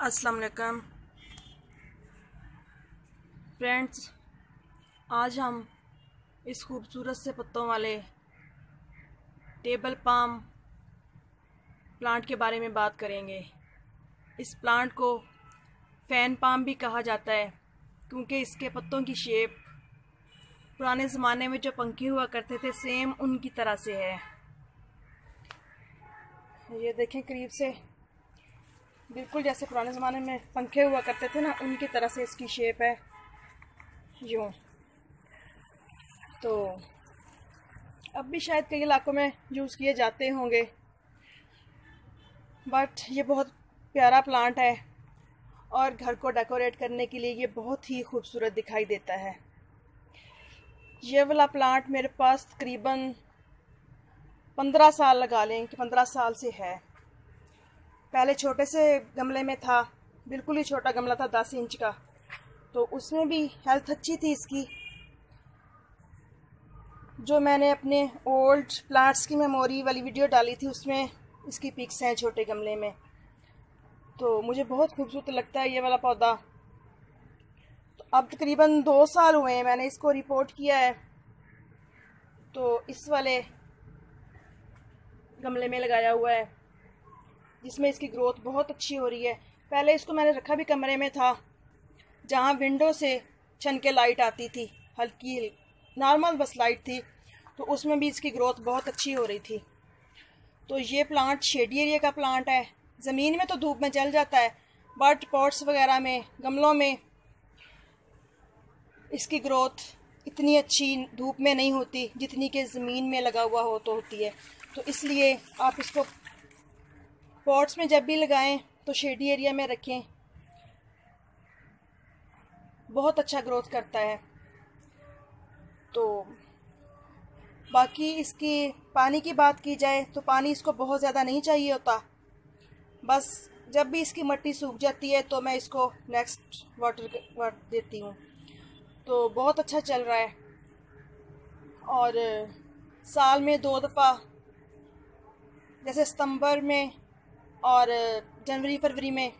अस्सलाम वालेकुम फ्रेंड्स, आज हम इस खूबसूरत से पत्तों वाले टेबल पाम प्लांट के बारे में बात करेंगे। इस प्लांट को फैन पाम भी कहा जाता है क्योंकि इसके पत्तों की शेप पुराने ज़माने में जो पंखे हुआ करते थे सेम उनकी तरह से है। ये देखें करीब से, बिल्कुल जैसे पुराने ज़माने में पंखे हुआ करते थे ना, उनकी तरह से इसकी शेप है यूँ। तो अब भी शायद कई इलाकों में यूज़ किए जाते होंगे, बट ये बहुत प्यारा प्लांट है और घर को डेकोरेट करने के लिए ये बहुत ही खूबसूरत दिखाई देता है। ये वाला प्लांट मेरे पास तकरीबन 15 साल लगा लें कि 15 साल से है। पहले छोटे से गमले में था, बिल्कुल ही छोटा गमला था 10 इंच का, तो उसमें भी हेल्थ अच्छी थी इसकी। जो मैंने अपने ओल्ड प्लांट्स की मेमोरी वाली वीडियो डाली थी उसमें इसकी पिक्स हैं छोटे गमले में। तो मुझे बहुत खूबसूरत लगता है ये वाला पौधा। तो अब तकरीबन 2 साल हुए हैं मैंने इसको रिपोर्ट किया है, तो इस वाले गमले में लगाया हुआ है जिसमें इसकी ग्रोथ बहुत अच्छी हो रही है। पहले इसको मैंने रखा भी कमरे में था जहाँ विंडो से छन के लाइट आती थी, हल्की नॉर्मल बस लाइट थी, तो उसमें भी इसकी ग्रोथ बहुत अच्छी हो रही थी। तो ये प्लांट शेडी एरिया का प्लांट है। ज़मीन में तो धूप में जल जाता है, बट पॉट्स वगैरह में, गमलों में इसकी ग्रोथ इतनी अच्छी धूप में नहीं होती जितनी कि ज़मीन में लगा हुआ हो तो होती है। तो इसलिए आप इसको पॉट्स में जब भी लगाएं तो शेडी एरिया में रखें, बहुत अच्छा ग्रोथ करता है। तो बाकी इसकी पानी की बात की जाए तो पानी इसको बहुत ज़्यादा नहीं चाहिए होता, बस जब भी इसकी मिट्टी सूख जाती है तो मैं इसको नेक्स्ट वाटर देती हूँ। तो बहुत अच्छा चल रहा है और साल में 2 दफ़ा, जैसे सितंबर में और जनवरी फरवरी में,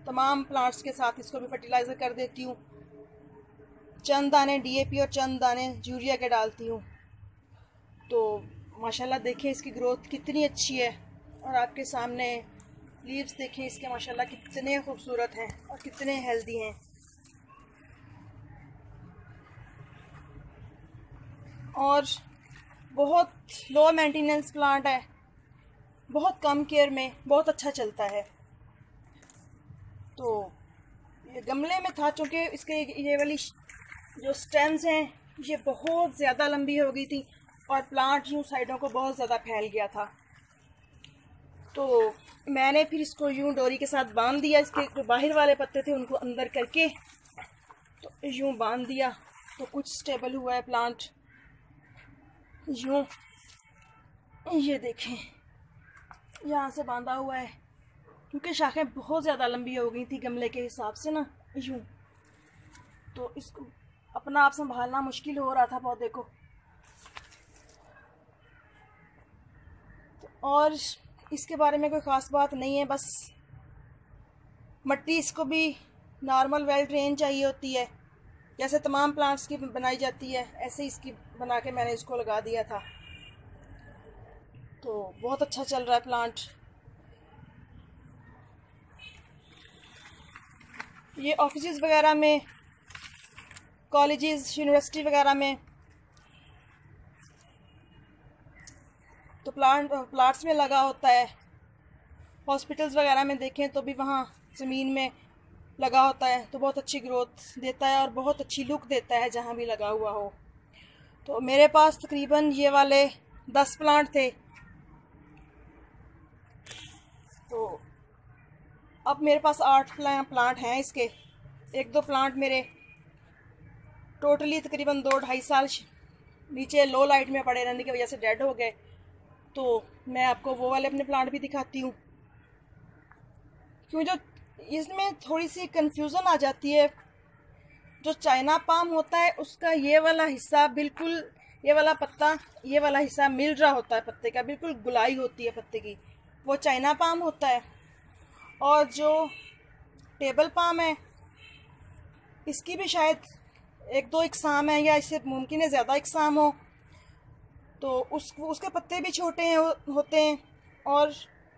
तमाम प्लांट्स के साथ इसको भी फर्टिलाइज़र कर देती हूँ। चंद दाने डीएपी और चंद दाने यूरिया के डालती हूँ। तो माशाल्लाह देखें इसकी ग्रोथ कितनी अच्छी है और आपके सामने लीव्स देखें इसके माशाल्लाह कितने खूबसूरत हैं और कितने हेल्दी हैं। और बहुत लो मेंटेनेंस प्लांट है, बहुत कम केयर में बहुत अच्छा चलता है। तो ये गमले में था चूँकि इसके ये वाली जो स्टेम्स हैं ये बहुत ज़्यादा लंबी हो गई थी और प्लांट यूँ साइडों को बहुत ज़्यादा फैल गया था। तो मैंने फिर इसको यूँ डोरी के साथ बांध दिया। इसके जो बाहर वाले पत्ते थे उनको अंदर करके तो यूँ बांध दिया, तो कुछ स्टेबल हुआ है प्लांट यूँ। ये देखें यहाँ से बांधा हुआ है क्योंकि शाखें बहुत ज़्यादा लंबी हो गई थी गमले के हिसाब से ना यूँ, तो इसको अपना आप संभालना मुश्किल हो रहा था पौधे को। और इसके बारे में कोई ख़ास बात नहीं है, बस मिट्टी इसको भी नॉर्मल वेल ड्रेन चाहिए होती है, जैसे तमाम प्लांट्स की बनाई जाती है ऐसे इसकी बना के मैंने इसको लगा दिया था। तो बहुत अच्छा चल रहा है प्लांट। ये ऑफिस वगैरह में, कॉलेजेस, यूनिवर्सिटी वगैरह में तो प्लांट्स में लगा होता है। हॉस्पिटल्स वगैरह में देखें तो भी वहाँ ज़मीन में लगा होता है, तो बहुत अच्छी ग्रोथ देता है और बहुत अच्छी लुक देता है जहाँ भी लगा हुआ हो। तो मेरे पास तकरीबन ये वाले 10 प्लांट थे, तो अब मेरे पास 8 प्लांट हैं इसके। 1-2 प्लांट मेरे टोटली तकरीबन 2-2.5 साल नीचे लो लाइट में पड़े रहने की वजह से डेड हो गए। तो मैं आपको वो वाले अपने प्लांट भी दिखाती हूँ, क्यों जो इसमें थोड़ी सी कंफ्यूजन आ जाती है। जो चाइना पाम होता है उसका ये वाला हिस्सा बिल्कुल, ये वाला पत्ता, ये वाला हिस्सा मिल रहा होता है पत्ते का, बिल्कुल गुलाई होती है पत्ते की, वो चाइना पाम होता है। और जो टेबल पाम है, इसकी भी शायद एक दो इकसाम है, या इससे मुमकिन है ज़्यादा इकसाम हो। तो उसके पत्ते भी छोटे होते हैं और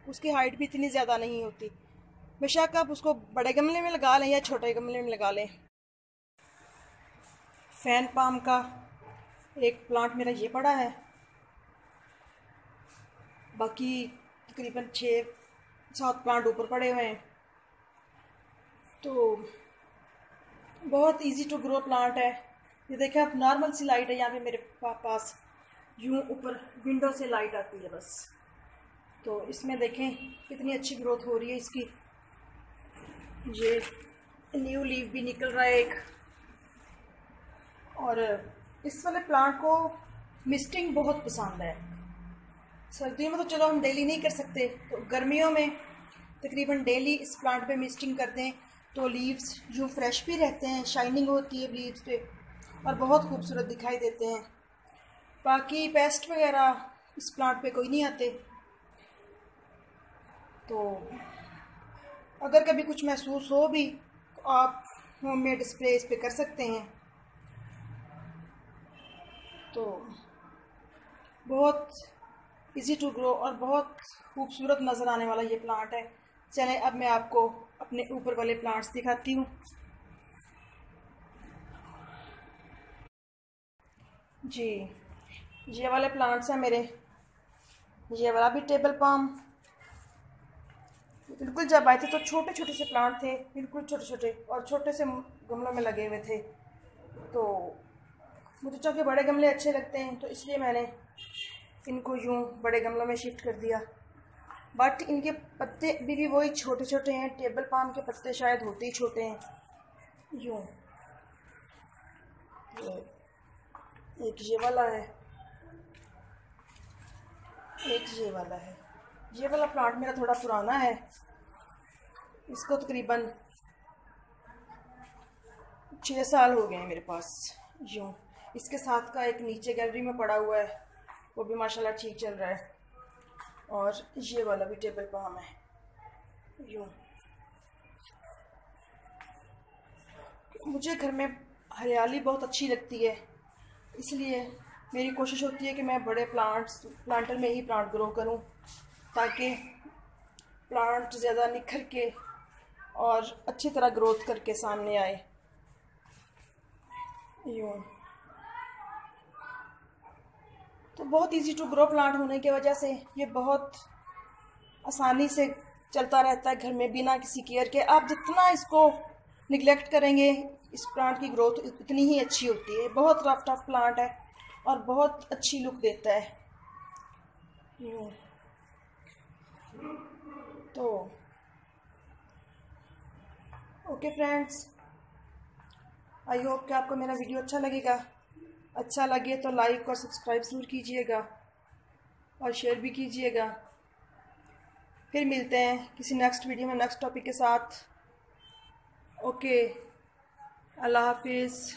उसकी हाइट भी इतनी ज़्यादा नहीं होती। बेशक आप उसको बड़े गमले में लगा लें या छोटे गमले में लगा लें। फैन पाम का एक प्लांट मेरा ये पड़ा है, बाकी तकरीबन 6-7 प्लांट ऊपर पड़े हुए हैं। तो बहुत इजी टू ग्रो प्लांट है। ये देखें आप, नॉर्मल सी लाइट है यहाँ पे मेरे पास, यूँ ऊपर विंडो से लाइट आती है बस। तो इसमें देखें कितनी अच्छी ग्रोथ हो रही है इसकी। ये न्यू लीफ भी निकल रहा है एक। और इस वाले प्लांट को मिस्टिंग बहुत पसंद है। सर्दियों में तो चलो हम डेली नहीं कर सकते, तो गर्मियों में तकरीबन डेली इस प्लांट पे मिस्टिंग कर दें तो लीव्स यूँ फ्रेश भी रहते हैं, शाइनिंग होती है लीव्स पे और बहुत खूबसूरत दिखाई देते हैं। बाकी पेस्ट वगैरह इस प्लांट पे कोई नहीं आते। तो अगर कभी कुछ महसूस हो भी तो आप होममेड स्प्रे इस पे कर सकते हैं। तो बहुत इजी टू ग्रो और बहुत खूबसूरत नज़र आने वाला ये प्लांट है। चलें अब मैं आपको अपने ऊपर वाले प्लांट्स दिखाती हूँ। जी, ये वाले प्लांट्स हैं मेरे। ये वाला भी टेबल पाम, बिल्कुल जब आए थे तो छोटे छोटे से प्लांट थे, बिल्कुल छोटे छोटे, और छोटे से गमलों में लगे हुए थे। तो मुझे चूँकि बड़े गमले अच्छे लगते हैं तो इसलिए मैंने इनको यूँ बड़े गमलों में शिफ्ट कर दिया। बट इनके पत्ते अभी भी वही छोटे छोटे हैं। टेबल पाम के पत्ते शायद होते ही छोटे हैं यूँ। एक ये वाला है, एक ये वाला है। ये वाला प्लांट मेरा थोड़ा पुराना है, इसको तकरीबन 6 साल हो गए हैं मेरे पास यूँ। इसके साथ का एक नीचे गैलरी में पड़ा हुआ है, वो भी माशाल्लाह ठीक चल रहा है। और ये वाला भी टेबल पाम है यूँ। मुझे घर में हरियाली बहुत अच्छी लगती है, इसलिए मेरी कोशिश होती है कि मैं बड़े प्लांटर में ही प्लांट ग्रो करूं, ताकि प्लांट ज़्यादा निखर के और अच्छी तरह ग्रोथ करके सामने आए यूँ। तो बहुत इजी टू ग्रो प्लांट होने की वजह से ये बहुत आसानी से चलता रहता है घर में बिना किसी केयर के। आप जितना इसको निगलेक्ट करेंगे इस प्लांट की ग्रोथ उतनी ही अच्छी होती है। बहुत टफ प्लांट है और बहुत अच्छी लुक देता है यूँ। तो ओके फ्रेंड्स, आई होप कि आपको मेरा वीडियो अच्छा लगेगा। अच्छा लगे तो लाइक और सब्सक्राइब ज़रूर कीजिएगा और शेयर भी कीजिएगा। फिर मिलते हैं किसी नेक्स्ट वीडियो में नेक्स्ट टॉपिक के साथ। ओके, अल्लाह हाफिज़।